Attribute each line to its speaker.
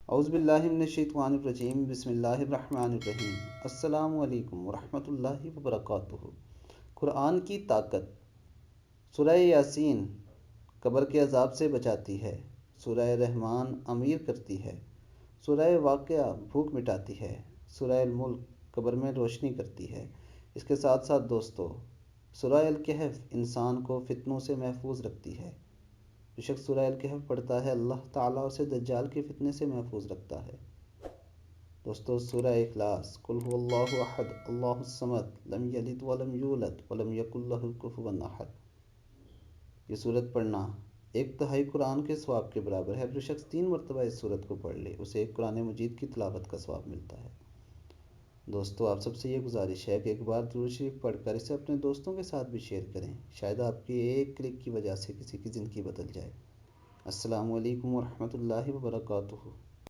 Speaker 1: اعوذ باللہ من الشیطان الرجیم، بسم اللہ الرحمن الرحیم۔ السلام علیکم ورحمۃ اللہ وبرکاتہ۔ قرآن کی طاقت۔ سورہ یاسین قبر کے عذاب سے بچاتی ہے، سورہ رحمان امیر کرتی ہے، سورہ واقعہ بھوک مٹاتی ہے، سورہ الملک قبر میں روشنی کرتی ہے۔ اس کے ساتھ ساتھ دوستو، سورہ الکہف انسان کو فتنوں سے محفوظ رکھتی ہے۔ جو شخص سورہ الکہف پڑھتا ہے، اللہ تعالیٰ اسے دجال کے فتنے سے محفوظ رکھتا ہے۔ دوستو، سورہ اخلاص، قل هو اللہ احد اللہ الصمد لم یلد ولم یولد ولم یکن لہ کفوا احد، یہ سورت پڑھنا 1/3 قرآن کے ثواب کے برابر ہے۔ جو شخص 3 مرتبہ اس سورت کو پڑھ لے، اسے ایک قرآن مجید کی تلاوت کا ثواب ملتا ہے۔ دوستو، آپ سب سے یہ گزارش ہے کہ ایک بار درود شریف پڑھ کر اسے اپنے دوستوں کے ساتھ بھی شیئر کریں، شاید آپ کی ایک کلک کی وجہ سے کسی کی زندگی بدل جائے۔ السلام علیکم ورحمۃ اللہ وبرکاتہ۔